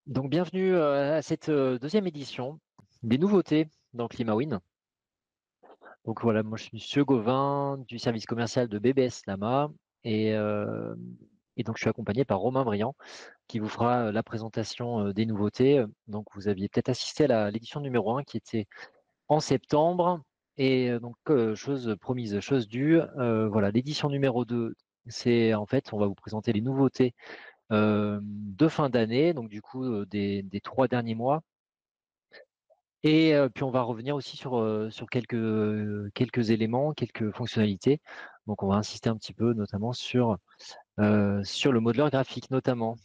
Donc, bienvenue à cette deuxième édition des nouveautés dans ClimaWin. Donc voilà, moi je suis Monsieur Gauvin du service commercial de BBS Lama et, euh, et donc je suis accompagné par Romain Briand qui vous fera la présentation des nouveautés. Donc vous aviez peut-être assisté à l'édition numéro 1 qui était en septembre et donc chose promise, chose due. Voilà, l'édition numéro 2, c'est en fait, on va vous présenter les nouveautés de fin d'année, donc du coup des 3 derniers mois. Et puis on va revenir aussi sur quelques éléments, quelques fonctionnalités. Donc on va insister un petit peu notamment sur le modeleur graphique notamment.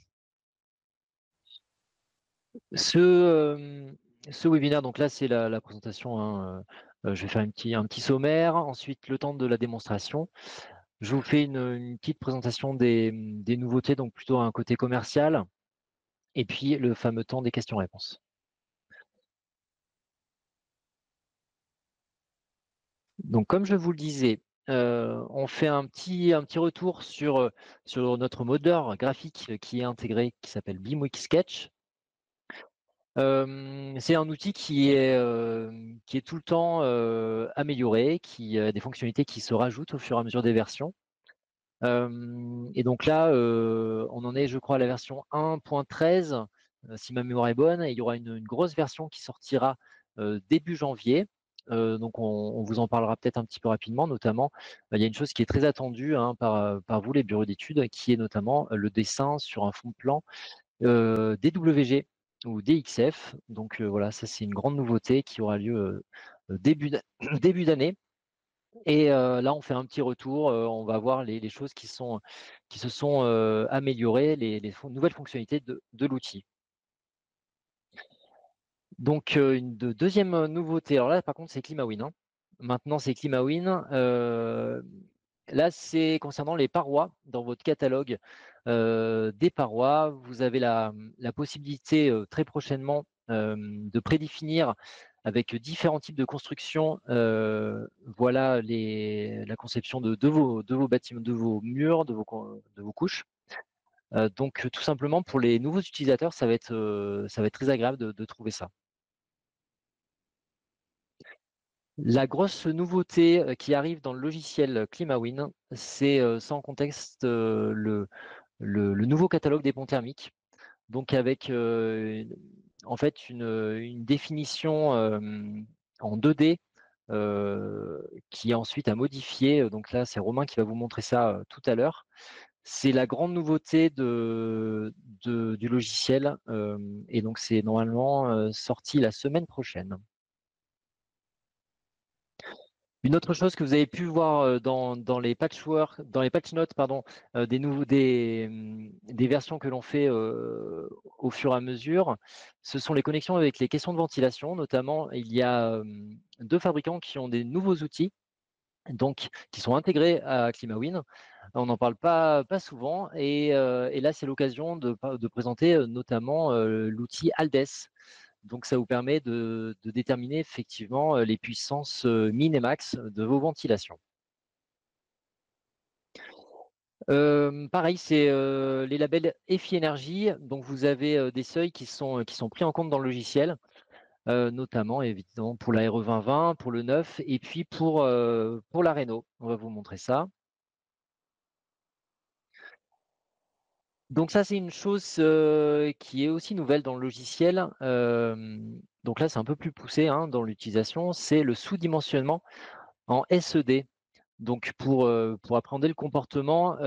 Ce, euh, ce webinaire, donc là c'est la présentation, hein, je vais faire un petit sommaire, ensuite le temps de la démonstration. Je vous fais une petite présentation des nouveautés, donc plutôt un côté commercial, et puis le fameux temps des questions-réponses. Donc, comme je vous le disais, on fait un petit retour sur notre modeleur graphique qui est intégré, qui s'appelle BeamWix Sketch. C'est un outil qui est tout le temps amélioré, qui a des fonctionnalités qui se rajoutent au fur et à mesure des versions. Et donc là, on en est, je crois, à la version 1.13, si ma mémoire est bonne, et il y aura une grosse version qui sortira début janvier. Donc on vous en parlera peut-être un petit peu rapidement, notamment, il y a une chose qui est très attendue, hein, par vous, les bureaux d'études, qui est notamment le dessin sur un fond de plan DWG ou DXF. Donc voilà, ça c'est une grande nouveauté qui aura lieu début d'année. Et là, on fait un petit retour, on va voir les choses qui se sont améliorées, les nouvelles fonctionnalités de l'outil. Donc, une deuxième nouveauté, alors là, par contre, c'est ClimaWin, hein. Maintenant, c'est ClimaWin. Là, c'est concernant les parois. Dans votre catalogue des parois, vous avez la possibilité très prochainement de prédéfinir avec différents types de constructions, voilà la conception de vos bâtiments, de vos murs, de vos couches. Donc, tout simplement, pour les nouveaux utilisateurs, ça va être très agréable de trouver ça. La grosse nouveauté qui arrive dans le logiciel ClimaWin, c'est sans contexte le nouveau catalogue des ponts thermiques. Donc avec en fait une définition en 2D qui est ensuite à modifier. Donc là, c'est Romain qui va vous montrer ça tout à l'heure. C'est la grande nouveauté du logiciel et donc c'est normalement sorti la semaine prochaine. Une autre chose que vous avez pu voir dans les patchwork, dans les patch notes, pardon, des versions que l'on fait au fur et à mesure, ce sont les connexions avec les questions de ventilation. Notamment, il y a deux fabricants qui ont des nouveaux outils, donc qui sont intégrés à ClimaWin. On n'en parle pas souvent, et là, c'est l'occasion de présenter notamment l'outil Aldes. Donc, ça vous permet de déterminer effectivement les puissances min et max de vos ventilations. Pareil, c'est les labels EFI Énergie. Donc, vous avez des seuils qui sont pris en compte dans le logiciel, notamment évidemment pour la RE 2020, pour le 9 et puis pour la Renault. On va vous montrer ça. Donc ça, c'est une chose qui est aussi nouvelle dans le logiciel. Donc là, c'est un peu plus poussé hein, dans l'utilisation. C'est le sous-dimensionnement en SED. Donc pour appréhender le comportement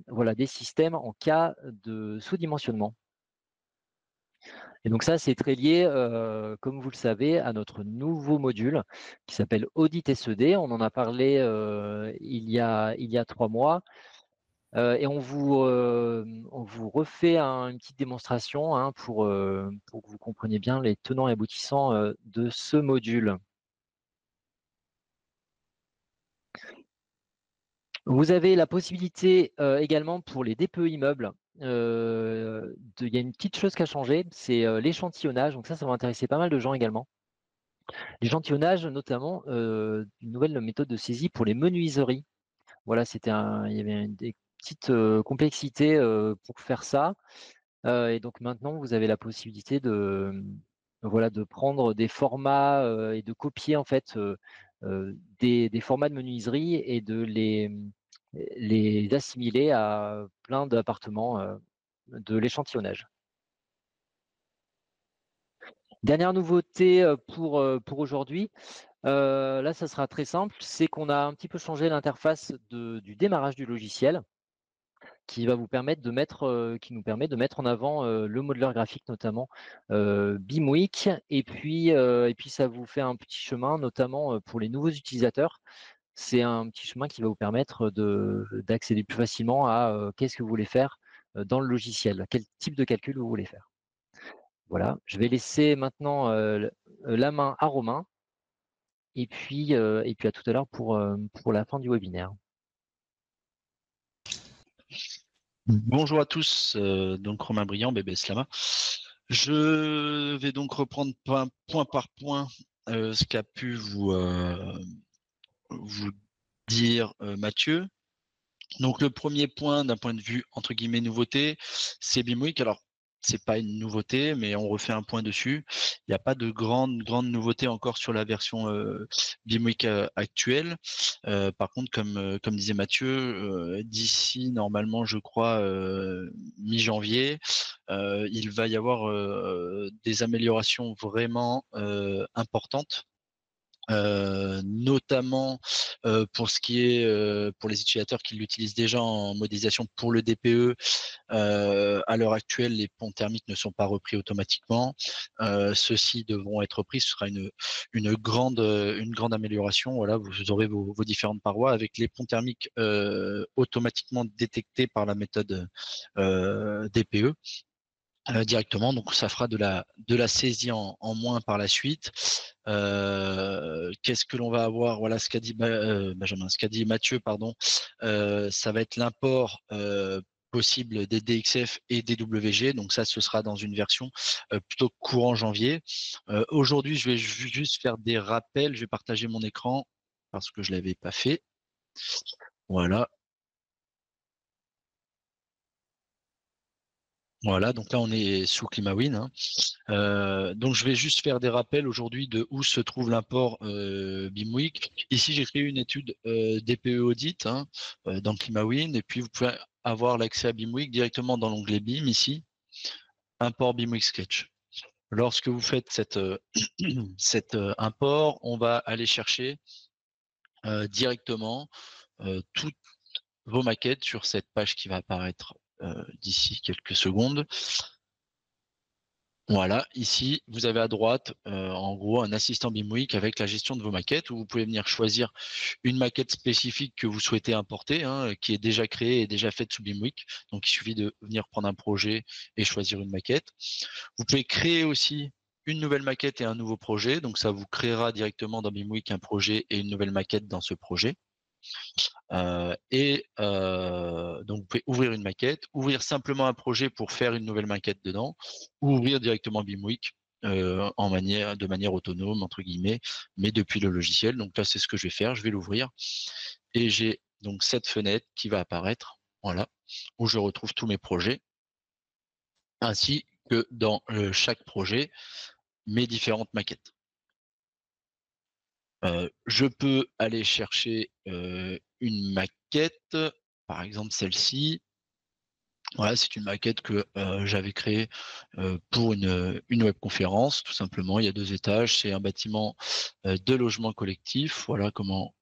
voilà, des systèmes en cas de sous-dimensionnement. Et donc ça, c'est très lié, comme vous le savez, à notre nouveau module qui s'appelle Audit SED. On en a parlé il y a 3 mois. Et on vous refait une petite démonstration hein, pour que vous compreniez bien les tenants et aboutissants de ce module. Vous avez la possibilité également pour les DPE immeubles. Il y a une petite chose qui a changé, c'est l'échantillonnage. Donc ça va intéresser pas mal de gens également. L'échantillonnage, notamment, une nouvelle méthode de saisie pour les menuiseries. Voilà, il y avait des petites complexités pour faire ça. Et donc maintenant, vous avez la possibilité de, voilà, de prendre des formats, et de copier en fait, des formats de menuiserie et de les assimiler à plein d'appartements, de l'échantillonnage. Dernière nouveauté, pour aujourd'hui, là, ça sera très simple, c'est qu'on a un petit peu changé l'interface du démarrage du logiciel. Qui va vous permettre de mettre, qui nous permet de mettre en avant, le modeleur graphique notamment, BIMWeek et puis ça vous fait un petit chemin notamment, pour les nouveaux utilisateurs. C'est un petit chemin qui va vous permettre d'accéder plus facilement à, qu'est-ce que vous voulez faire, dans le logiciel, quel type de calcul vous voulez faire. Voilà, je vais laisser maintenant, la main à Romain et puis à tout à l'heure pour la fin du webinaire. Bonjour à tous, donc Romain Briand, BBS Lama. Je vais donc reprendre point par point ce qu'a pu vous dire Mathieu. Donc le premier point d'un point de vue entre guillemets nouveauté, c'est BIMWeek. Alors c'est pas une nouveauté, mais on refait un point dessus. Il n'y a pas de grande nouveauté encore sur la version BIMWeek actuelle. Par contre, comme disait Mathieu, d'ici normalement, je crois mi-janvier, il va y avoir des améliorations vraiment importantes. Notamment pour ce qui est pour les utilisateurs qui l'utilisent déjà en modélisation pour le DPE. À l'heure actuelle, les ponts thermiques ne sont pas repris automatiquement. Ceux-ci devront être repris. Ce sera une grande amélioration. Voilà, vous aurez vos différentes parois avec les ponts thermiques automatiquement détectés par la méthode DPE. Directement, donc ça fera de la saisie en moins par la suite. Qu'est-ce que l'on va avoir? Voilà ce qu'a dit Benjamin, ce qu'a dit Mathieu, pardon. Ça va être l'import possible des DXF et des WG. Donc ça, ce sera dans une version plutôt courant janvier. Aujourd'hui, je vais juste faire des rappels. Je vais partager mon écran parce que je l'avais pas fait. Voilà. Voilà, donc là on est sous ClimaWin. Donc je vais juste faire des rappels aujourd'hui de où se trouve l'import BIMWeek. Ici j'ai créé une étude DPE Audit dans ClimaWin et puis vous pouvez avoir l'accès à BIMWeek directement dans l'onglet BIM ici, import BIMWeek Sketch. Lorsque vous faites cet import, on va aller chercher directement toutes vos maquettes sur cette page qui va apparaître d'ici quelques secondes. Voilà, ici, vous avez à droite, en gros, un assistant BIMWeek avec la gestion de vos maquettes où vous pouvez venir choisir une maquette spécifique que vous souhaitez importer, qui est déjà créée et déjà faite sous BIMWeek. Donc, il suffit de venir prendre un projet et choisir une maquette. Vous pouvez créer aussi une nouvelle maquette et un nouveau projet. Donc, ça vous créera directement dans BIMWeek un projet et une nouvelle maquette dans ce projet. Donc vous pouvez ouvrir une maquette, ouvrir simplement un projet pour faire une nouvelle maquette dedans, ou ouvrir directement BIMWeek de manière autonome entre guillemets, mais depuis le logiciel. Donc là c'est ce que je vais faire, je vais l'ouvrir et j'ai donc cette fenêtre qui va apparaître, voilà, où je retrouve tous mes projets, ainsi que dans chaque projet mes différentes maquettes. Je peux aller chercher une maquette, par exemple celle-ci. Voilà, c'est une maquette que j'avais créée pour une webconférence, tout simplement. Il y a 2 étages, c'est un bâtiment de logement collectif. Voilà comment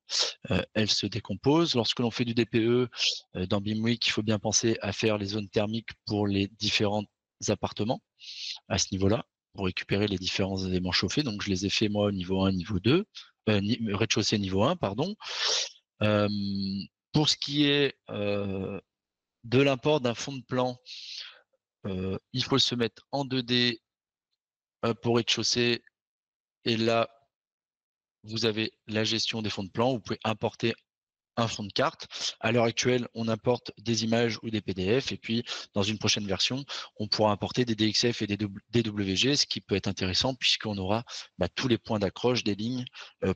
elle se décompose. Lorsque l'on fait du DPE dans BIMWeek, il faut bien penser à faire les zones thermiques pour les différents appartements à ce niveau-là, pour récupérer les différents éléments chauffés. Donc je les ai fait moi au niveau 1, niveau 2, rez-de-chaussée niveau 1, pardon. Pour ce qui est de l'import d'un fond de plan, il faut se mettre en 2D pour rez-de-chaussée et là vous avez la gestion des fonds de plan. Vous pouvez importer un fond de carte. À l'heure actuelle, on importe des images ou des PDF et puis dans une prochaine version, on pourra importer des DXF et des DWG, ce qui peut être intéressant puisqu'on aura tous les points d'accroche des lignes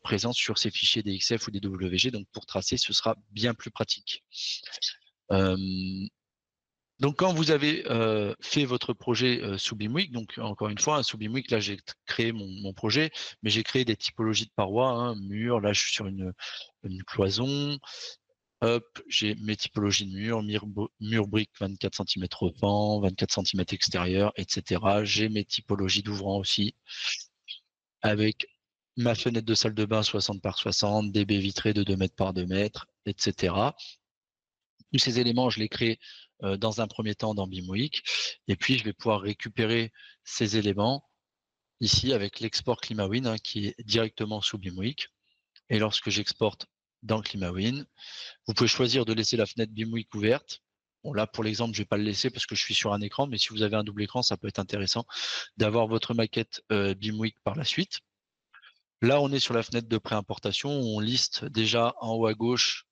présents sur ces fichiers DXF ou des WG. Donc pour tracer, ce sera bien plus pratique. Donc quand vous avez fait votre projet sous BIMWIC, donc encore une fois, sous BIMWIC, là j'ai créé mon projet, mais j'ai créé des typologies de parois, hein, murs, là je suis sur une cloison, hop, j'ai mes typologies de murs, mur brique 24 cm au pan, 24 cm extérieur, etc. J'ai mes typologies d'ouvrants aussi, avec ma fenêtre de salle de bain 60 par 60, des baies vitrées de 2 mètres par 2 mètres, etc. Tous ces éléments, je les crée dans un premier temps dans BIMWIC, et puis je vais pouvoir récupérer ces éléments ici avec l'export ClimaWin, hein, qui est directement sous BIMWIC. Et lorsque j'exporte dans ClimaWin, vous pouvez choisir de laisser la fenêtre BIMWIC ouverte. Bon, là, pour l'exemple, je ne vais pas le laisser parce que je suis sur un écran, mais si vous avez un double écran, ça peut être intéressant d'avoir votre maquette BIMWIC par la suite. Là, on est sur la fenêtre de préimportation où on liste déjà en haut à gauche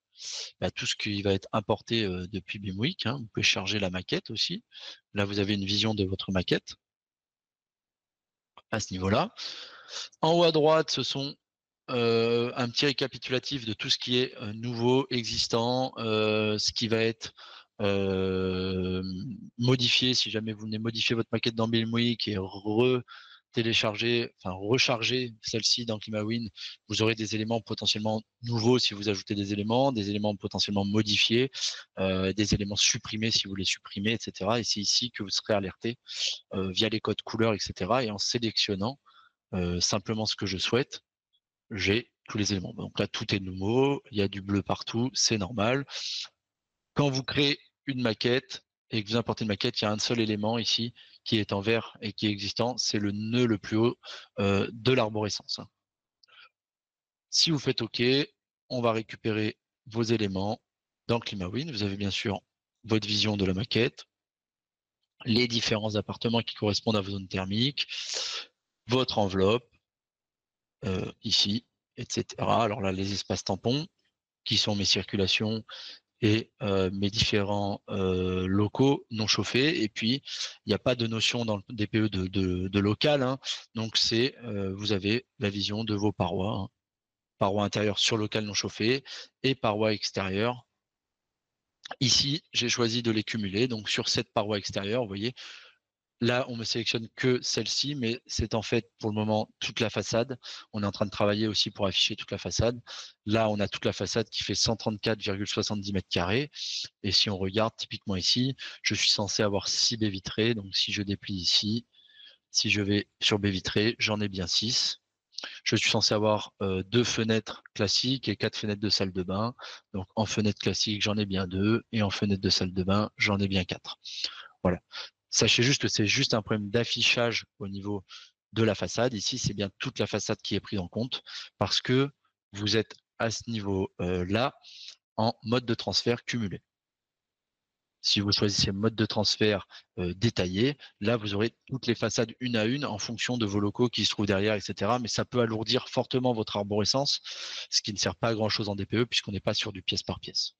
tout ce qui va être importé depuis BIMWIC. Hein. Vous pouvez charger la maquette aussi. Là, vous avez une vision de votre maquette à ce niveau-là. En haut à droite, ce sont un petit récapitulatif de tout ce qui est nouveau, existant, ce qui va être modifié si jamais vous venez modifier votre maquette dans BIMWIC et télécharger, enfin recharger celle-ci dans ClimaWin, vous aurez des éléments potentiellement nouveaux si vous ajoutez des éléments potentiellement modifiés, des éléments supprimés si vous les supprimez, etc. Et c'est ici que vous serez alerté via les codes couleurs, etc. Et en sélectionnant simplement ce que je souhaite, j'ai tous les éléments. Donc là, tout est nouveau, il y a du bleu partout, c'est normal. Quand vous créez une maquette et que vous importez une maquette, il y a un seul élément ici qui est en vert et qui est existant, c'est le nœud le plus haut de l'arborescence. Si vous faites OK, on va récupérer vos éléments dans ClimaWin. Vous avez bien sûr votre vision de la maquette, les différents appartements qui correspondent à vos zones thermiques, votre enveloppe, ici, etc. Alors là, les espaces tampons, qui sont mes circulations et mes différents locaux non chauffés. Et puis, il n'y a pas de notion dans le DPE de local. Hein. Donc, c'est vous avez la vision de vos parois. Hein. Parois intérieures sur local non chauffé et parois extérieures. Ici, j'ai choisi de les cumuler. Donc, sur cette paroi extérieure, vous voyez, là, on me sélectionne que celle-ci, mais c'est en fait pour le moment toute la façade. On est en train de travailler aussi pour afficher toute la façade. Là, on a toute la façade qui fait 134,70 mètres carrés. Et si on regarde typiquement ici, je suis censé avoir 6 baies vitrées. Donc, si je déplie ici, si je vais sur baies vitrées, j'en ai bien 6. Je suis censé avoir 2 fenêtres classiques et 4 fenêtres de salle de bain. Donc, en fenêtre classique, j'en ai bien 2 et en fenêtre de salle de bain, j'en ai bien 4. Voilà. Sachez juste que c'est juste un problème d'affichage au niveau de la façade. Ici, c'est bien toute la façade qui est prise en compte parce que vous êtes à ce niveau-là en mode de transfert cumulé. Si vous choisissez mode de transfert détaillé, là, vous aurez toutes les façades une à une en fonction de vos locaux qui se trouvent derrière, etc. Mais ça peut alourdir fortement votre arborescence, ce qui ne sert pas à grand-chose en DPE puisqu'on n'est pas sur du pièce par pièce.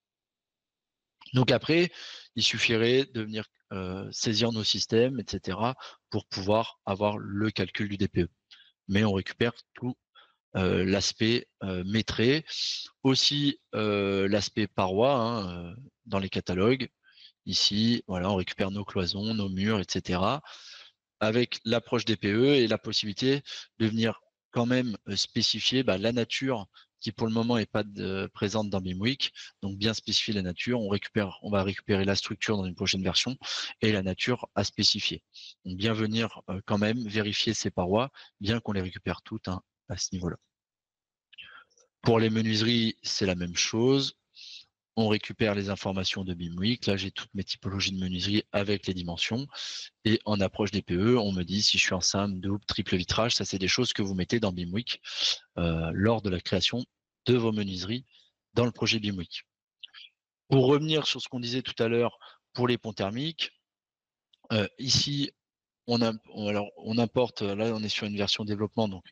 Donc après, il suffirait de venir saisir nos systèmes, etc. pour pouvoir avoir le calcul du DPE. Mais on récupère tout l'aspect métré, aussi l'aspect paroi hein, dans les catalogues. Ici, voilà, on récupère nos cloisons, nos murs, etc. Avec l'approche DPE et la possibilité de venir quand même spécifier la nature qui pour le moment n'est pas présente dans BIMWIC. Donc bien spécifier la nature, on va récupérer la structure dans une prochaine version et la nature à spécifier. Donc bien venir quand même vérifier ces parois, bien qu'on les récupère toutes hein, à ce niveau-là. Pour les menuiseries, c'est la même chose. On récupère les informations de BIMWIC. Là, j'ai toutes mes typologies de menuiserie avec les dimensions. Et en approche DPE, on me dit si je suis en simple, double, triple vitrage. Ça, c'est des choses que vous mettez dans BIMWIC lors de la création de vos menuiseries dans le projet BIMWIC. Pour revenir sur ce qu'on disait tout à l'heure pour les ponts thermiques, ici, on importe, là on est sur une version développement, donc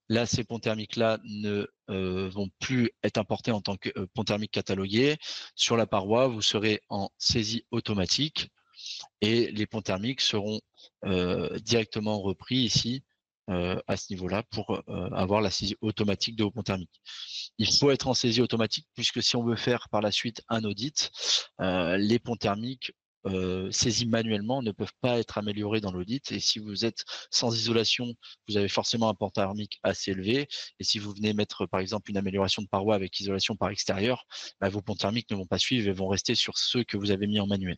là ces ponts thermiques-là ne vont plus être importés en tant que ponts thermiques catalogués. Sur la paroi, vous serez en saisie automatique et les ponts thermiques seront directement repris ici à ce niveau-là pour avoir la saisie automatique de vos ponts thermiques. Il faut être en saisie automatique puisque si on veut faire par la suite un audit, les ponts thermiques saisies manuellement ne peuvent pas être améliorées dans l'audit. Et si vous êtes sans isolation, vous avez forcément un pont thermique assez élevé. Et si vous venez mettre, par exemple, une amélioration de paroi avec isolation par extérieur, bah, vos ponts thermiques ne vont pas suivre et vont rester sur ceux que vous avez mis en manuel.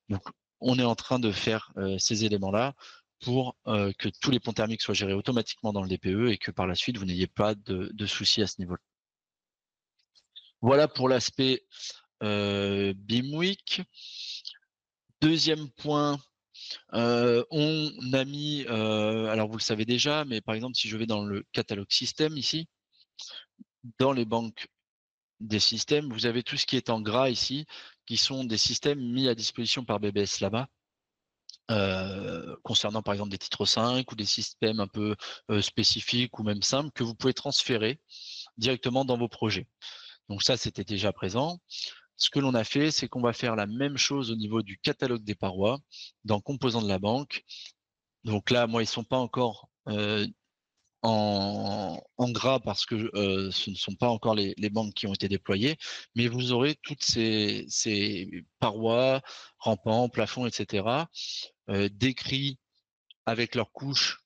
Donc, on est en train de faire ces éléments-là pour que tous les ponts thermiques soient gérés automatiquement dans le DPE et que par la suite, vous n'ayez pas de soucis à ce niveau-là. Voilà pour l'aspect BIMWeek. Deuxième point, on a mis, alors vous le savez déjà, mais par exemple, si je vais dans le catalogue système ici, dans les banques des systèmes, vous avez tout ce qui est en gras ici, qui sont des systèmes mis à disposition par BBS là-bas, concernant par exemple des titres 5 ou des systèmes un peu spécifiques ou même simples que vous pouvez transférer directement dans vos projets. Donc ça, c'était déjà présent. Ce que l'on a fait, c'est qu'on va faire la même chose au niveau du catalogue des parois, dans composants de la banque. Donc là, moi, ils sont pas encore en gras parce que ce ne sont pas encore les banques qui ont été déployées, mais vous aurez toutes ces parois, rampants, plafonds, etc., décrits avec leurs couches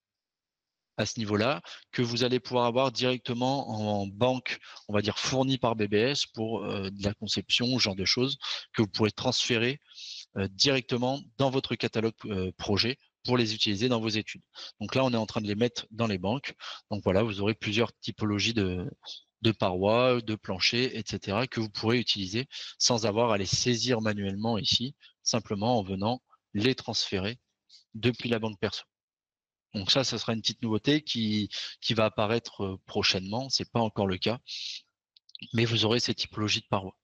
à ce niveau-là, que vous allez pouvoir avoir directement en banque, on va dire fournie par BBS pour de la conception, ce genre de choses, que vous pourrez transférer directement dans votre catalogue projet pour les utiliser dans vos études. Donc là, on est en train de les mettre dans les banques. Donc voilà, vous aurez plusieurs typologies de parois, de planchers, etc., que vous pourrez utiliser sans avoir à les saisir manuellement ici, simplement en venant les transférer depuis la banque perso. Donc ça sera une petite nouveauté qui va apparaître prochainement. C'est pas encore le cas, mais vous aurez ces typologies de parois.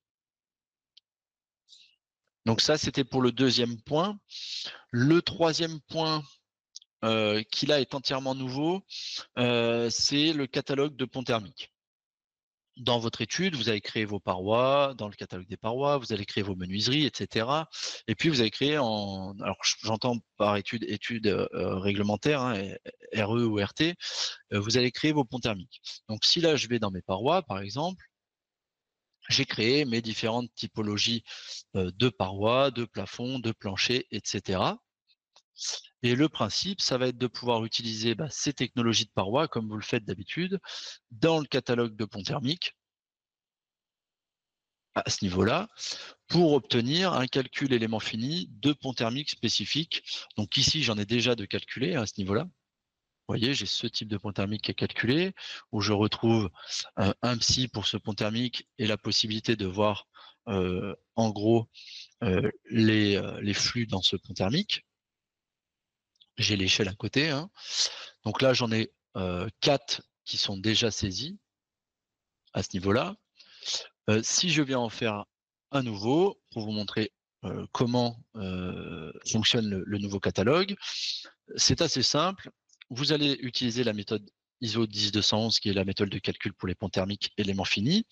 Donc ça, c'était pour le deuxième point. Le troisième point qui là est entièrement nouveau, c'est le catalogue de ponts thermiques. Dans votre étude, vous allez créer vos parois, dans le catalogue des parois, vous allez créer vos menuiseries, etc. Et puis vous allez créer alors j'entends par étude réglementaire, hein, RE ou RT, vous allez créer vos ponts thermiques. Donc si là je vais dans mes parois, par exemple, j'ai créé mes différentes typologies de parois, de plafonds, de planchers, etc. Et le principe, ça va être de pouvoir utiliser ces technologies de parois, comme vous le faites d'habitude, dans le catalogue de ponts thermiques, à ce niveau-là, pour obtenir un calcul élément fini de pont thermique spécifique. Donc ici, j'en ai déjà de calculé à ce niveau-là. Vous voyez, j'ai ce type de pont thermique à calculer, où je retrouve un psy pour ce pont thermique et la possibilité de voir en gros les flux dans ce pont thermique. J'ai l'échelle à côté. Hein. Donc là, j'en ai 4 qui sont déjà saisis à ce niveau-là. Si je viens en faire un nouveau, pour vous montrer comment fonctionne le nouveau catalogue, c'est assez simple. Vous allez utiliser la méthode ISO 10211, qui est la méthode de calcul pour les ponts thermiques éléments finis.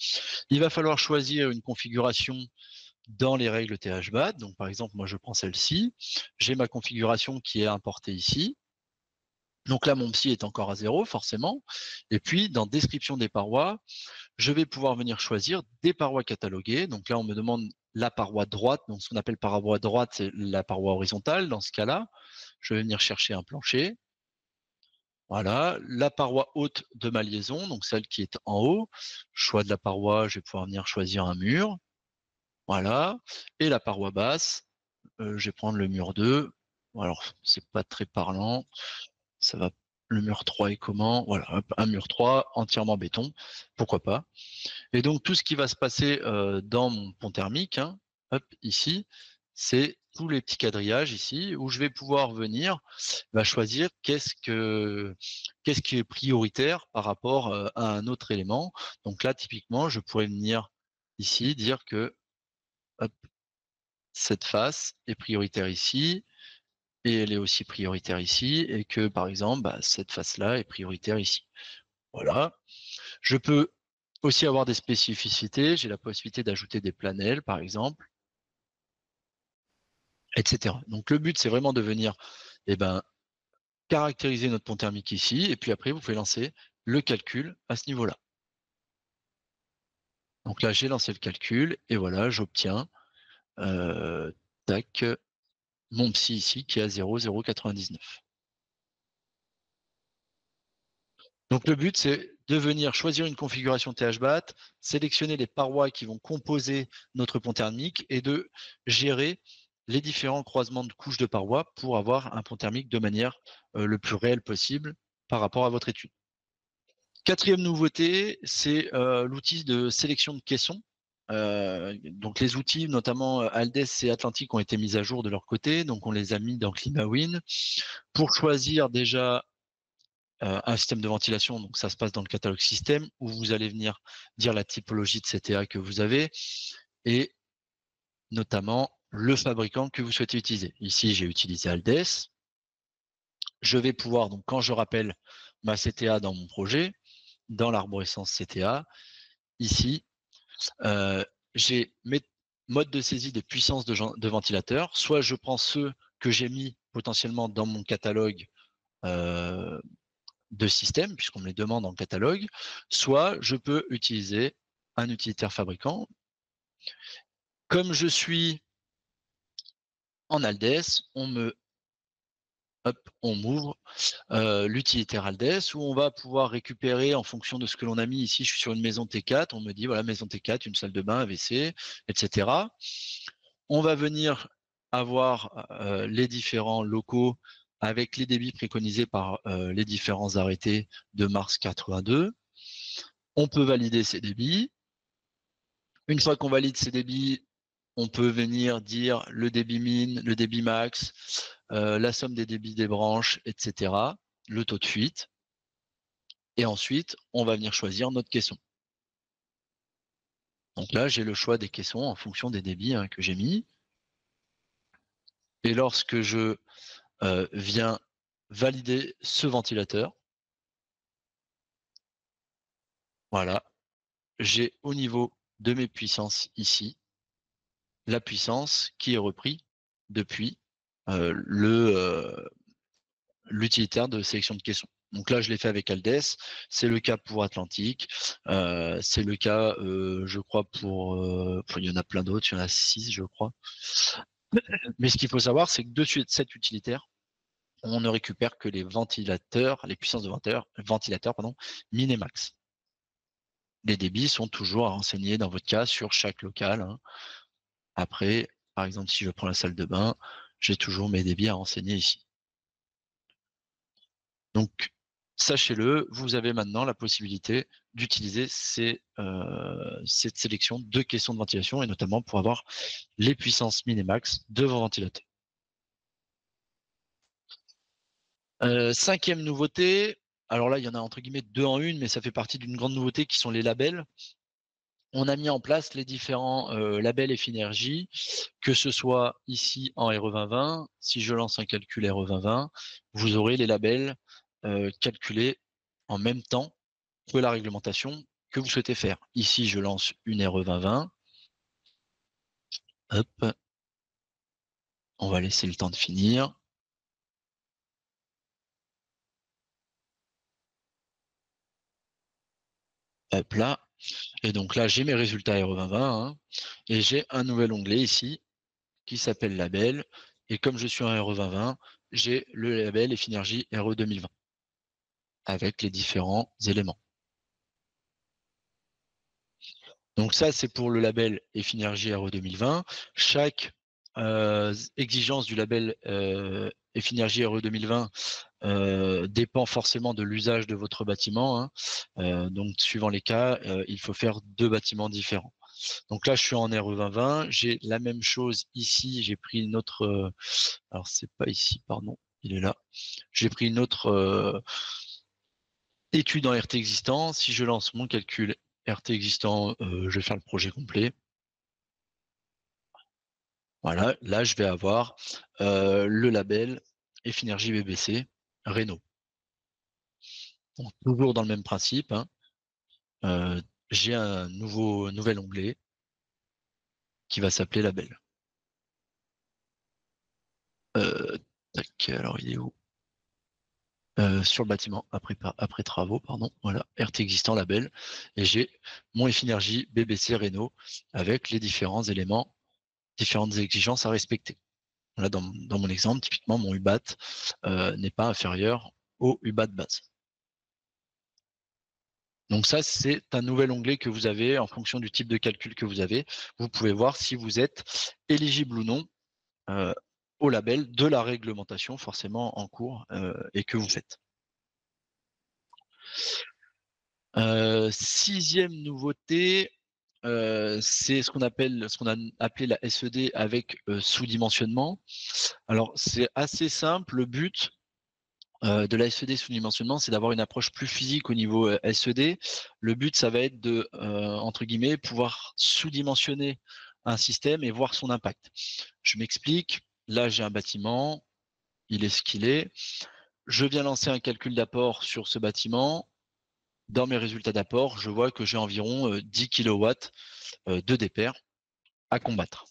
Il va falloir choisir une configuration dans les règles THBAT. Donc, par exemple, moi, je prends celle-ci. J'ai ma configuration qui est importée ici. Donc là, mon psy est encore à 0, forcément. Et puis, dans description des parois, je vais pouvoir venir choisir des parois cataloguées. Donc là, on me demande la paroi droite. Donc, ce qu'on appelle paroi droite, c'est la paroi horizontale. Dans ce cas-là, je vais venir chercher un plancher. Voilà, la paroi haute de ma liaison, donc celle qui est en haut. Choix de la paroi, je vais pouvoir venir choisir un mur. Voilà, et la paroi basse, je vais prendre le mur 2. Alors, c'est pas très parlant. Ça va, le mur 3 est comment? Voilà, un mur 3 entièrement béton, pourquoi pas. Et donc, tout ce qui va se passer dans mon pont thermique, hein, hop, ici, c'est tous les petits quadrillages ici, où je vais pouvoir venir choisir qu'est-ce qui est prioritaire par rapport à un autre élément. Donc là, typiquement, je pourrais venir ici dire que hop, cette face est prioritaire ici, et elle est aussi prioritaire ici, et que par exemple, cette face-là est prioritaire ici. Voilà. Je peux aussi avoir des spécificités. J'ai la possibilité d'ajouter des planels, par exemple, etc. Donc le but, c'est vraiment de venir caractériser notre pont thermique ici, et puis après, vous pouvez lancer le calcul à ce niveau-là. Donc là, j'ai lancé le calcul, et voilà, j'obtiens tac, mon psy ici qui est à 0,099. Donc le but, c'est de venir choisir une configuration THBAT, sélectionner les parois qui vont composer notre pont thermique et de gérer les différents croisements de couches de parois pour avoir un pont thermique de manière le plus réelle possible par rapport à votre étude. Quatrième nouveauté, c'est l'outil de sélection de caissons. Donc les outils, notamment Aldes et Atlantic, ont été mis à jour de leur côté, donc on les a mis dans ClimaWin pour choisir déjà un système de ventilation. Donc ça se passe dans le catalogue système où vous allez venir dire la typologie de CTA que vous avez et notamment le fabricant que vous souhaitez utiliser. Ici, j'ai utilisé Aldes. Je vais pouvoir, donc quand je rappelle ma CTA dans mon projet, dans l'arborescence CTA, ici, j'ai mes modes de saisie des puissances de ventilateur. Soit je prends ceux que j'ai mis potentiellement dans mon catalogue de système, puisqu'on me les demande en catalogue, soit je peux utiliser un utilitaire fabricant. Comme je suis en Aldes, on m'ouvre l'utilitaire Aldes où on va pouvoir récupérer en fonction de ce que l'on a mis. Ici, je suis sur une maison T4, on me dit voilà, maison T4, une salle de bain, un WC, etc. On va venir avoir les différents locaux avec les débits préconisés par les différents arrêtés de mars 82. On peut valider ces débits. Une fois qu'on valide ces débits, on peut venir dire le débit min, le débit max, la somme des débits des branches, etc., le taux de fuite. Et ensuite, on va venir choisir notre caisson. Donc là, j'ai le choix des caissons en fonction des débits que j'ai mis. Et lorsque je viens valider ce ventilateur, voilà, j'ai au niveau de mes puissances ici, la puissance qui est reprise depuis l'utilitaire de sélection de caissons. Donc là, je l'ai fait avec Aldes. C'est le cas pour Atlantic. C'est le cas, je crois, il y en a plein d'autres. Il y en a 6, je crois. Mais ce qu'il faut savoir, c'est que de cet utilitaire, on ne récupère que les ventilateurs, les puissances de ventilateurs, min et max. Les débits sont toujours à renseigner dans votre cas sur chaque local. Après, par exemple, si je prends la salle de bain, j'ai toujours mes débits à renseigner ici. Donc, sachez-le, vous avez maintenant la possibilité d'utiliser cette sélection de caissons de ventilation et notamment pour avoir les puissances min et max de vos ventilateurs. Cinquième nouveauté, alors là, il y en a entre guillemets 2 en 1, mais ça fait partie d'une grande nouveauté qui sont les labels. On a mis en place les différents labels Effinergie, que ce soit ici en RE 2020. Si je lance un calcul RE 2020, vous aurez les labels calculés en même temps que la réglementation que vous souhaitez faire. Ici, je lance une RE 2020. Hop. On va laisser le temps de finir. Hop là. Et donc là, j'ai mes résultats RE 2020 et j'ai un nouvel onglet ici qui s'appelle label. Et comme je suis en RE 2020, j'ai le label Effinergie RE 2020 avec les différents éléments. Donc ça, c'est pour le label Effinergie RE 2020. Chaque exigence du label Effinergie RE 2020 dépend forcément de l'usage de votre bâtiment. Donc, suivant les cas, il faut faire 2 bâtiments différents. Donc là, je suis en RE 2020. J'ai la même chose ici. J'ai pris une autre. Alors, c'est pas ici, pardon. Il est là. J'ai pris une autre étude en RT existant. Si je lance mon calcul RT existant, je vais faire le projet complet. Voilà, là, je vais avoir le label Effinergie BBC Renault. Donc, toujours dans le même principe. J'ai un nouvel onglet qui va s'appeler label. Tac, alors il est où? Sur le bâtiment après travaux, pardon. Voilà, RT existant label. Et j'ai mon Effinergie BBC Renault avec les différents éléments différentes exigences à respecter. Là, dans mon exemple, typiquement, mon UBAT n'est pas inférieur au UBAT base. Donc ça, c'est un nouvel onglet que vous avez en fonction du type de calcul que vous avez. Vous pouvez voir si vous êtes éligible ou non au label de la réglementation forcément en cours et que vous faites. Sixième nouveauté, c'est ce qu'on a appelé la SED avec sous-dimensionnement. Alors c'est assez simple, le but de la SED sous-dimensionnement, c'est d'avoir une approche plus physique au niveau SED. Le but, ça va être de, entre guillemets, pouvoir sous-dimensionner un système et voir son impact. Je m'explique, là j'ai un bâtiment, il est ce qu'il est. Je viens lancer un calcul d'apport sur ce bâtiment. Dans mes résultats d'apport, je vois que j'ai environ 10 kW de dépert à combattre.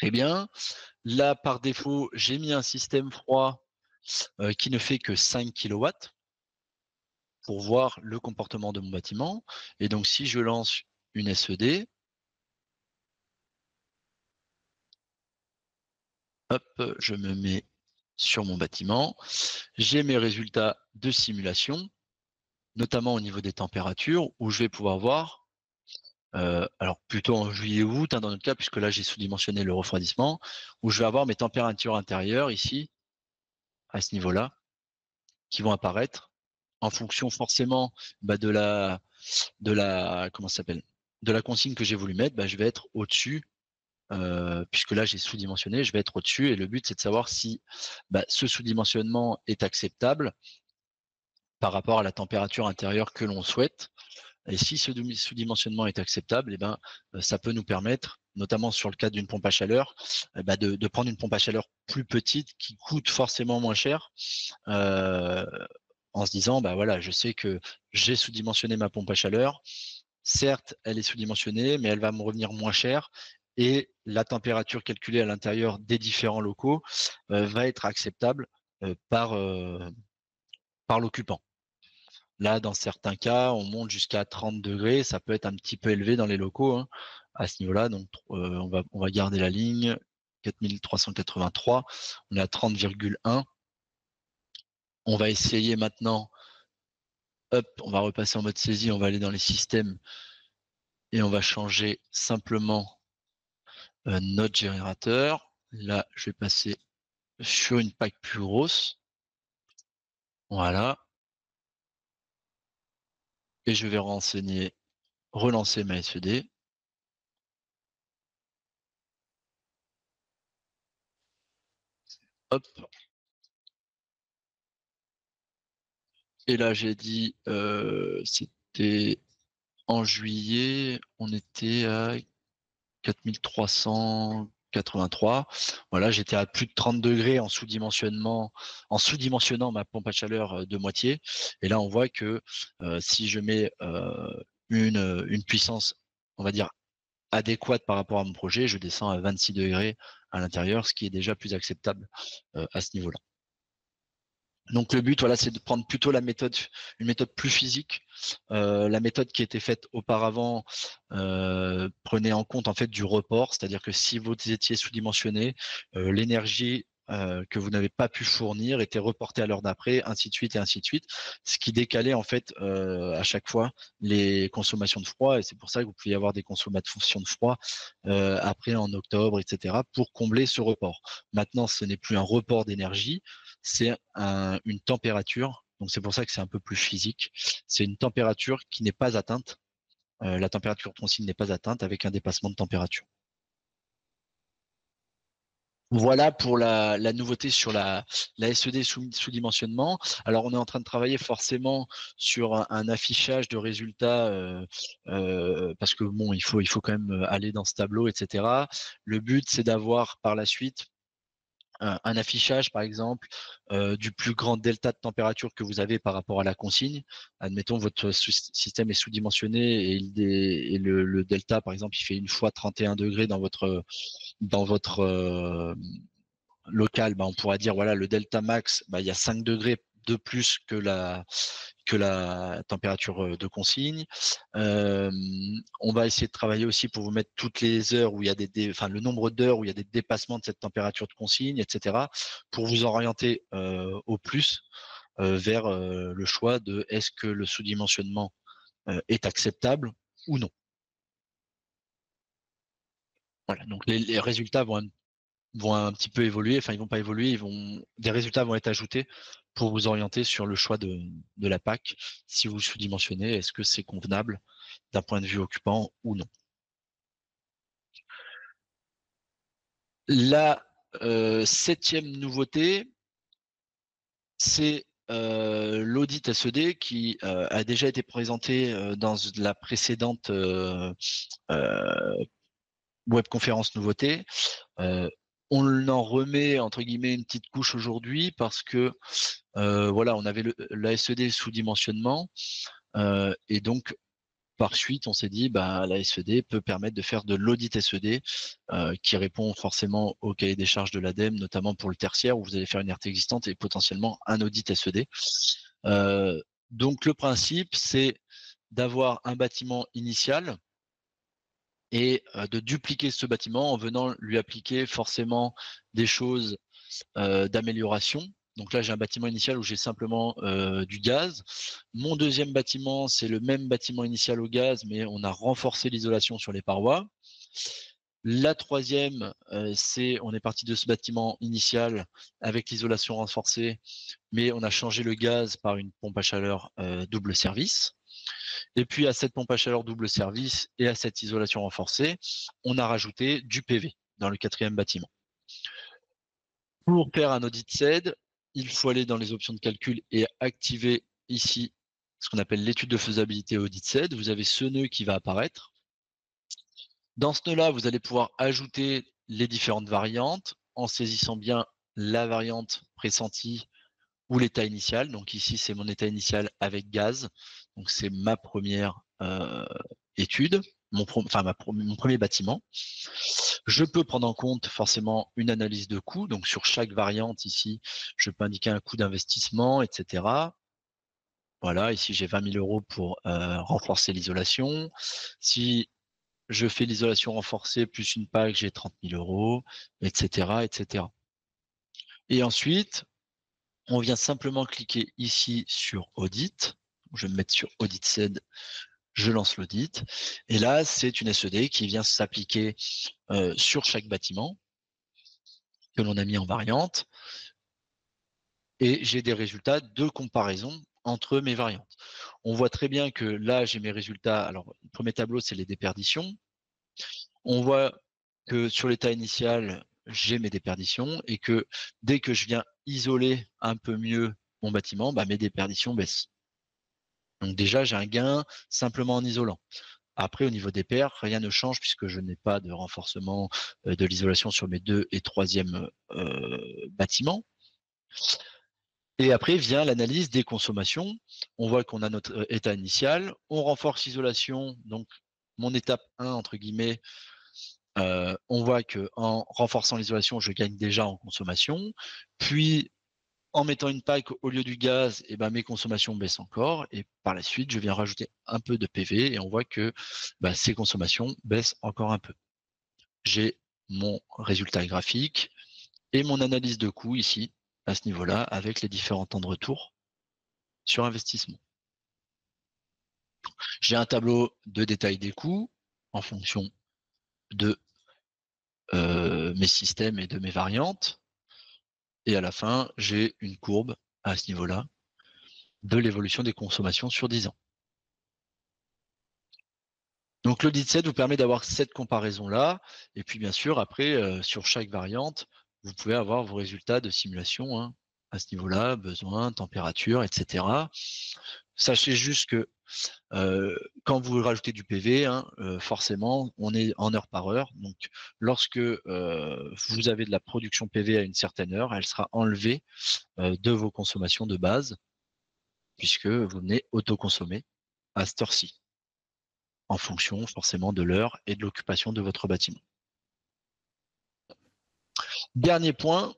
Eh bien, là, par défaut, j'ai mis un système froid qui ne fait que 5 kW pour voir le comportement de mon bâtiment. Et donc, si je lance une SED, hop, je me mets sur mon bâtiment. J'ai mes résultats de simulation, notamment au niveau des températures, où je vais pouvoir voir, alors plutôt en juillet-août, dans notre cas, puisque là j'ai sous-dimensionné le refroidissement, où je vais avoir mes températures intérieures ici, à ce niveau-là, qui vont apparaître en fonction forcément de la comment ça s'appelle, de la consigne que j'ai voulu mettre. Je vais être au-dessus, puisque là j'ai sous-dimensionné, je vais être au-dessus, et le but c'est de savoir si ce sous-dimensionnement est acceptable par rapport à la température intérieure que l'on souhaite. Et si ce sous-dimensionnement est acceptable, ça peut nous permettre, notamment sur le cas d'une pompe à chaleur, de prendre une pompe à chaleur plus petite qui coûte forcément moins cher, en se disant, voilà, je sais que j'ai sous-dimensionné ma pompe à chaleur. Certes, elle est sous-dimensionnée, mais elle va me revenir moins cher. Et la température calculée à l'intérieur des différents locaux va être acceptable par l'occupant. Là, dans certains cas, on monte jusqu'à 30 degrés. Ça peut être un petit peu élevé dans les locaux à ce niveau-là. Donc, on va garder la ligne 4383. On est à 30,1. On va essayer maintenant. Hop, on va repasser en mode saisie. On va aller dans les systèmes et on va changer simplement notre générateur. Là, je vais passer sur une PAC plus grosse. Voilà. Et je vais relancer ma SED. Hop. Et là, j'ai dit, c'était en juillet, on était à 4383. Voilà, j'étais à plus de 30 degrés en sous-dimensionnant ma pompe à chaleur de moitié. Et là, on voit que si je mets une puissance, on va dire, adéquate par rapport à mon projet, je descends à 26 degrés à l'intérieur, ce qui est déjà plus acceptable à ce niveau-là. Donc le but, voilà, c'est de prendre plutôt une méthode plus physique. La méthode qui était faite auparavant prenait en compte en fait du report, c'est-à-dire que si vous étiez sous-dimensionné, l'énergie que vous n'avez pas pu fournir était reportée à l'heure d'après, ainsi de suite et ainsi de suite, ce qui décalait en fait à chaque fois les consommations de froid, et c'est pour ça que vous pouvez avoir des consommations de froid après en octobre, etc., pour combler ce report. Maintenant, ce n'est plus un report d'énergie, c'est une température, donc c'est pour ça que c'est un peu plus physique, c'est une température qui n'est pas atteinte, la température consigne n'est pas atteinte avec un dépassement de température. Voilà pour la nouveauté sur la SED sous-dimensionnement. Alors, on est en train de travailler forcément sur un affichage de résultats parce que bon, il faut quand même aller dans ce tableau, etc. Le but, c'est d'avoir par la suite un affichage, par exemple, du plus grand delta de température que vous avez par rapport à la consigne. Admettons, votre système est sous-dimensionné et le delta, par exemple, il fait une fois 31 degrés dans votre local. On pourra dire, voilà, le delta max, il y a 5 degrés de plus que la température de consigne. On va essayer de travailler aussi pour vous mettre toutes les heures où il y a le nombre d'heures où il y a des dépassements de cette température de consigne, etc., pour vous orienter au plus vers le choix de est-ce que le sous-dimensionnement est acceptable ou non. Voilà, donc les résultats vont un petit peu évoluer, enfin ils vont pas évoluer, des résultats vont être ajoutés pour vous orienter sur le choix de la PAC. Si vous sous-dimensionnez, est-ce que c'est convenable d'un point de vue occupant ou non? La 7e nouveauté, c'est l'audit SED qui a déjà été présenté dans la précédente webconférence nouveauté. On en remet entre guillemets une petite couche aujourd'hui parce que voilà, on avait la SED sous-dimensionnement et donc par suite, on s'est dit bah la SED peut permettre de faire de l'audit SED qui répond forcément au cahier des charges de l'ADEME, notamment pour le tertiaire où vous allez faire une RT existante et potentiellement un audit SED. Donc le principe, c'est d'avoir un bâtiment initial et de dupliquer ce bâtiment en venant lui appliquer forcément des choses d'amélioration. Donc là, j'ai un bâtiment initial où j'ai simplement du gaz. Mon deuxième bâtiment, c'est le même bâtiment initial au gaz, mais on a renforcé l'isolation sur les parois. La troisième, on est parti de ce bâtiment initial avec l'isolation renforcée, mais on a changé le gaz par une pompe à chaleur double service. Et puis à cette pompe à chaleur double service et à cette isolation renforcée, on a rajouté du PV dans le 4e bâtiment. Pour faire un audit SED, il faut aller dans les options de calcul et activer ici ce qu'on appelle l'étude de faisabilité audit SED. Vous avez ce nœud qui va apparaître. Dans ce nœud-là, vous allez pouvoir ajouter les différentes variantes en saisissant bien la variante pressentie ou l'état initial. Donc ici, c'est mon état initial avec gaz. Donc c'est ma première étude, mon premier bâtiment. Je peux prendre en compte forcément une analyse de coût. Donc sur chaque variante ici, je peux indiquer un coût d'investissement, etc. Voilà, ici j'ai 20 000 € pour renforcer l'isolation. Si je fais l'isolation renforcée plus une PAC, j'ai 30 000 €, etc., etc. Et ensuite, on vient simplement cliquer ici sur Audit. Je vais me mettre sur Audit SED, je lance l'audit. Et là, c'est une SED qui vient s'appliquer sur chaque bâtiment que l'on a mis en variante. Et j'ai des résultats de comparaison entre mes variantes. On voit très bien que là, j'ai mes résultats. Alors, le premier tableau, c'est les déperditions. On voit que sur l'état initial, j'ai mes déperditions et que dès que je viens isoler un peu mieux mon bâtiment, bah, mes déperditions baissent. Donc déjà, j'ai un gain simplement en isolant. Après, au niveau des pairs, rien ne change puisque je n'ai pas de renforcement de l'isolation sur mes 2e et 3e bâtiments. Et après vient l'analyse des consommations. On voit qu'on a notre état initial. On renforce l'isolation. Donc, mon étape 1, entre guillemets, on voit qu'en renforçant l'isolation, je gagne déjà en consommation. Puis, en mettant une PAC au lieu du gaz, eh ben, mes consommations baissent encore. Et par la suite, je viens rajouter un peu de PV et on voit que ces consommations baissent encore un peu. J'ai mon résultat graphique et mon analyse de coût ici, à ce niveau-là, avec les différents temps de retour sur investissement. J'ai un tableau de détail des coûts en fonction de mes systèmes et de mes variantes. Et à la fin, j'ai une courbe à ce niveau-là de l'évolution des consommations sur 10 ans. Donc l'audit SED vous permet d'avoir cette comparaison-là. Et puis bien sûr, après, sur chaque variante, vous pouvez avoir vos résultats de simulation hein, à ce niveau-là, besoin, température, etc. Sachez juste que quand vous rajoutez du PV, hein, forcément, on est en heure par heure. Donc, lorsque vous avez de la production PV à une certaine heure, elle sera enlevée de vos consommations de base, puisque vous venez autoconsommer à cette heure-ci, en fonction forcément de l'heure et de l'occupation de votre bâtiment. Dernier point,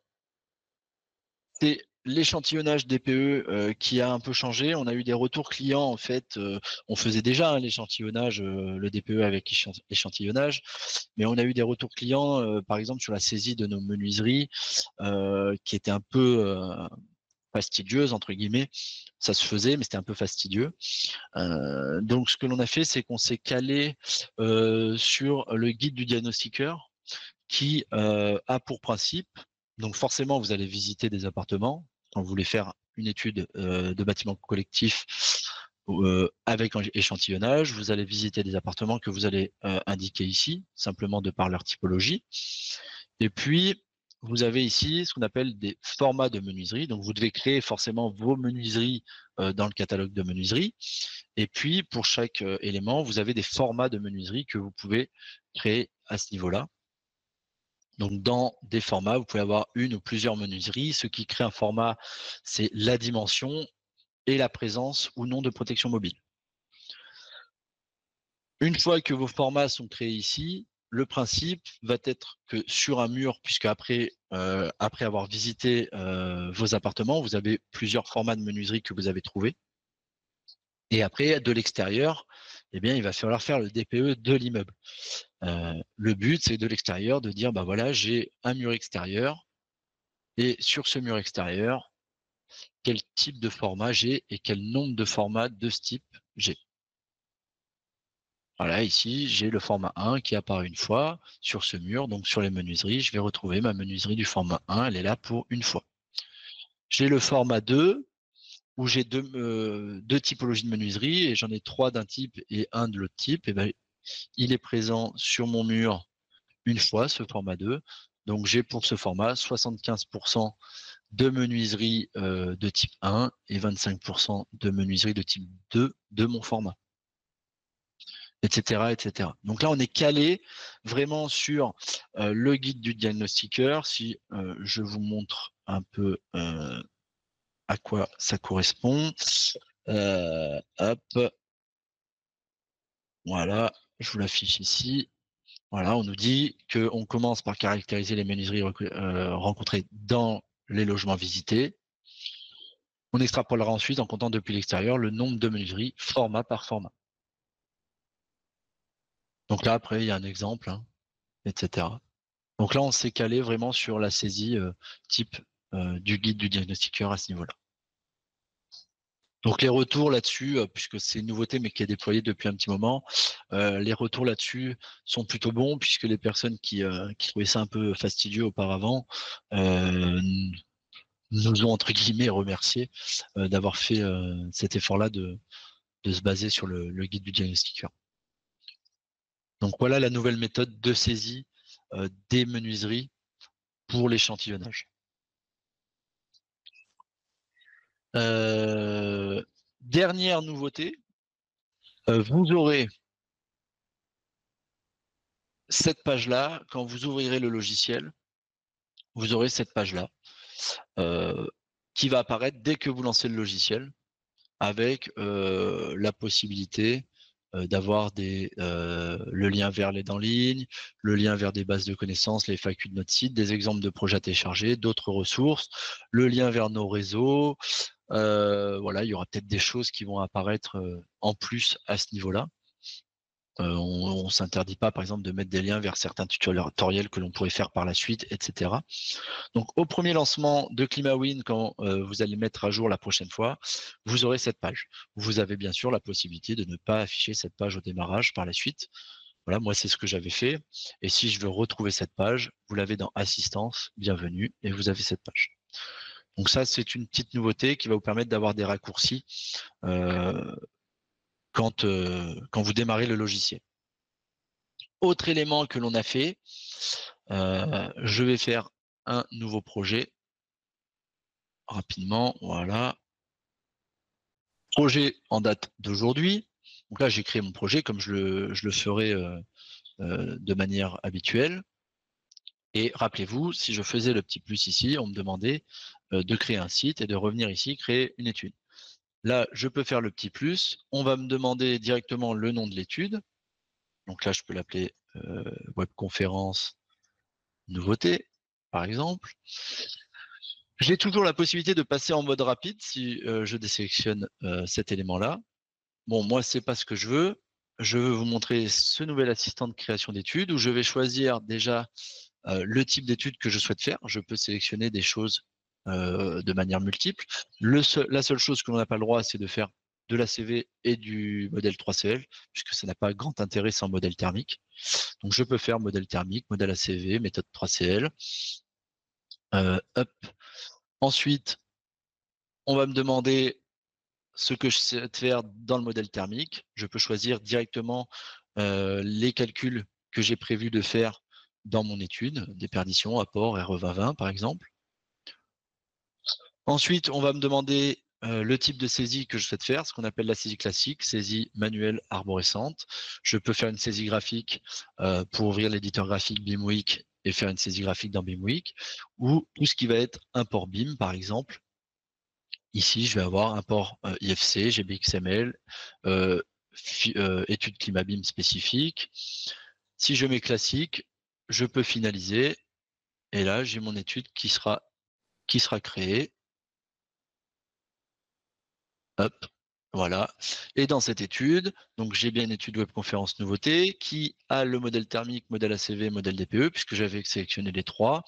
c'est l'échantillonnage DPE qui a un peu changé. On a eu des retours clients, en fait. On faisait déjà l'échantillonnage, le DPE avec échantillonnage, mais on a eu des retours clients, par exemple, sur la saisie de nos menuiseries, qui était un peu fastidieuse, entre guillemets. Ça se faisait, mais c'était un peu fastidieux. Donc, ce que l'on a fait, c'est qu'on s'est calé sur le guide du diagnostiqueur qui a pour principe, donc forcément, vous allez visiter des appartements quand vous voulez faire une étude de bâtiment collectif avec un échantillonnage. Vous allez visiter des appartements que vous allez indiquer ici, simplement de par leur typologie. Et puis, vous avez ici ce qu'on appelle des formats de menuiserie. Donc, vous devez créer forcément vos menuiseries dans le catalogue de menuiserie. Et puis, pour chaque élément, vous avez des formats de menuiserie que vous pouvez créer à ce niveau-là. Donc, dans des formats, vous pouvez avoir une ou plusieurs menuiseries. Ce qui crée un format, c'est la dimension et la présence ou non de protection mobile. Une fois que vos formats sont créés ici, le principe va être que sur un mur, puisque après avoir visité vos appartements, vous avez plusieurs formats de menuiserie que vous avez trouvés. Et après, de l'extérieur, eh bien, il va falloir faire le DPE de l'immeuble. Le but, c'est de l'extérieur de dire, bah voilà, j'ai un mur extérieur, et sur ce mur extérieur, quel type de format j'ai et quel nombre de formats de ce type j'ai. Voilà, ici, j'ai le format 1 qui apparaît une fois sur ce mur. Donc, sur les menuiseries, je vais retrouver ma menuiserie du format 1. Elle est là pour une fois. J'ai le format 2 où j'ai deux typologies de menuiserie et j'en ai 3 d'un type et 1 de l'autre type. Et ben, il est présent sur mon mur une fois, ce format 2. Donc, j'ai pour ce format 75% de menuiserie de type 1 et 25% de menuiserie de type 2 de mon format, etc., etc. Donc là, on est calé vraiment sur le guide du diagnostiqueur. Si je vous montre un peu à quoi ça correspond. Hop, voilà, je vous l'affiche ici. Voilà, on nous dit qu'on commence par caractériser les menuiseries rencontrées dans les logements visités. On extrapolera ensuite, en comptant depuis l'extérieur, le nombre de menuiseries format par format. Donc là, après, il y a un exemple, hein, etc. Donc là, on s'est calé vraiment sur la saisie type du guide du diagnostiqueur à ce niveau-là. Donc les retours là-dessus, puisque c'est une nouveauté mais qui est déployée depuis un petit moment, les retours là-dessus sont plutôt bons puisque les personnes qui trouvaient ça un peu fastidieux auparavant nous ont entre guillemets remercié d'avoir fait cet effort-là de se baser sur le guide du diagnostiqueur. Donc voilà la nouvelle méthode de saisie des menuiseries pour l'échantillonnage. Dernière nouveauté, vous aurez cette page-là, quand vous ouvrirez le logiciel, vous aurez cette page-là qui va apparaître dès que vous lancez le logiciel avec la possibilité d'avoir le lien vers l'aide en ligne, le lien vers des bases de connaissances, les FAQ de notre site, des exemples de projets à télécharger, d'autres ressources, le lien vers nos réseaux. Voilà, il y aura peut-être des choses qui vont apparaître en plus à ce niveau-là. On ne s'interdit pas, par exemple, de mettre des liens vers certains tutoriels que l'on pourrait faire par la suite, etc. Donc, au premier lancement de ClimaWin, quand vous allez mettre à jour la prochaine fois, vous aurez cette page. Vous avez bien sûr la possibilité de ne pas afficher cette page au démarrage par la suite. Voilà, moi, c'est ce que j'avais fait. Et si je veux retrouver cette page, vous l'avez dans Assistance, bienvenue, et vous avez cette page. Donc ça, c'est une petite nouveauté qui va vous permettre d'avoir des raccourcis quand vous démarrez le logiciel. Autre élément que l'on a fait, je vais faire un nouveau projet rapidement, voilà. Projet en date d'aujourd'hui. Donc là, j'ai créé mon projet comme je le ferai de manière habituelle. Et rappelez-vous, si je faisais le petit plus ici, on me demandait de créer un site et de revenir ici, créer une étude. Là, je peux faire le petit plus. On va me demander directement le nom de l'étude. Donc là, je peux l'appeler webconférence nouveauté, par exemple. J'ai toujours la possibilité de passer en mode rapide si je désélectionne cet élément-là. Bon, moi, c'est pas ce que je veux. Je veux vous montrer ce nouvel assistant de création d'études où je vais choisir déjà le type d'études que je souhaite faire. Je peux sélectionner des choses de manière multiple. La seule chose que l'on n'a pas le droit, c'est de faire de la CV et du modèle 3CL, puisque ça n'a pas grand intérêt sans modèle thermique. Donc, je peux faire modèle thermique, modèle ACV, méthode 3CL. Hop. Ensuite, on va me demander ce que je sais faire dans le modèle thermique. Je peux choisir directement les calculs que j'ai prévu de faire dans mon étude, déperdition, apport, RE2020 par exemple. Ensuite, on va me demander le type de saisie que je souhaite faire, ce qu'on appelle la saisie classique, saisie manuelle arborescente. Je peux faire une saisie graphique pour ouvrir l'éditeur graphique BIMWeek et faire une saisie graphique dans BIMWeek, ou tout ce qui va être import BIM par exemple. Ici, je vais avoir import IFC, GBXML, étude climat BIM spécifique. Si je mets classique, je peux finaliser. Et là, j'ai mon étude qui sera créée. Hop, voilà. Et dans cette étude, donc j'ai bien une étude webconférence nouveauté qui a le modèle thermique, modèle ACV, modèle DPE, puisque j'avais sélectionné les trois.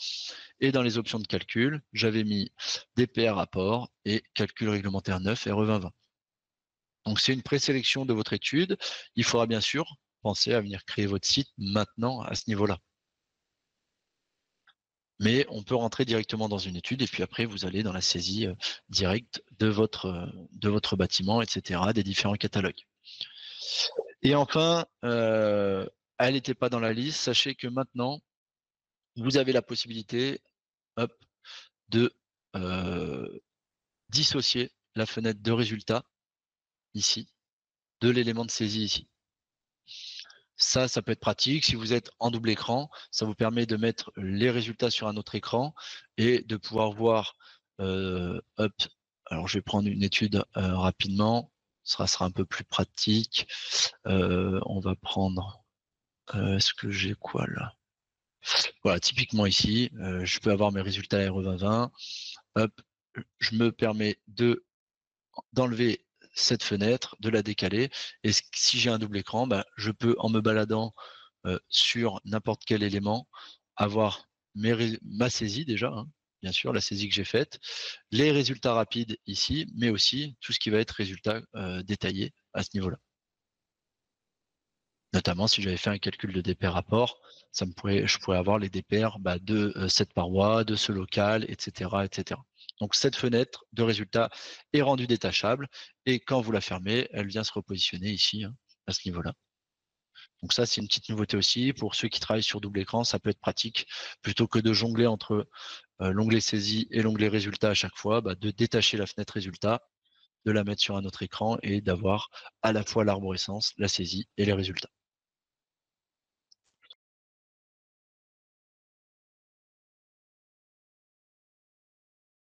Et dans les options de calcul, j'avais mis DPR rapport et calcul réglementaire 9 RE2020. Donc c'est une présélection de votre étude. Il faudra bien sûr penser à venir créer votre site maintenant à ce niveau-là. Mais on peut rentrer directement dans une étude et puis après vous allez dans la saisie directe de votre bâtiment, etc., des différents catalogues. Et enfin, elle n'était pas dans la liste. Sachez que maintenant, vous avez la possibilité de dissocier la fenêtre de résultat ici de l'élément de saisie ici. Ça peut être pratique. Si vous êtes en double écran, ça vous permet de mettre les résultats sur un autre écran et de pouvoir voir, hop, alors je vais prendre une étude rapidement, ça sera un peu plus pratique. On va prendre, est-ce que j'ai quoi là? Voilà, typiquement ici, je peux avoir mes résultats RE2020. Hop, je me permets d'enlever cette fenêtre, de la décaler. Et si j'ai un double écran, je peux, en me baladant sur n'importe quel élément, avoir ma saisie déjà, hein, bien sûr, la saisie que j'ai faite, les résultats rapides ici, mais aussi tout ce qui va être résultats détaillés à ce niveau-là. Notamment, si j'avais fait un calcul de DPR rapport, je pourrais avoir les DPR de cette paroi, de ce local, etc., etc. Donc, cette fenêtre de résultat est rendue détachable et quand vous la fermez, elle vient se repositionner ici, hein, à ce niveau-là. Donc ça, c'est une petite nouveauté aussi. Pour ceux qui travaillent sur double écran, ça peut être pratique. Plutôt que de jongler entre l'onglet saisie et l'onglet résultat à chaque fois, de détacher la fenêtre résultat, de la mettre sur un autre écran et d'avoir à la fois l'arborescence, la saisie et les résultats.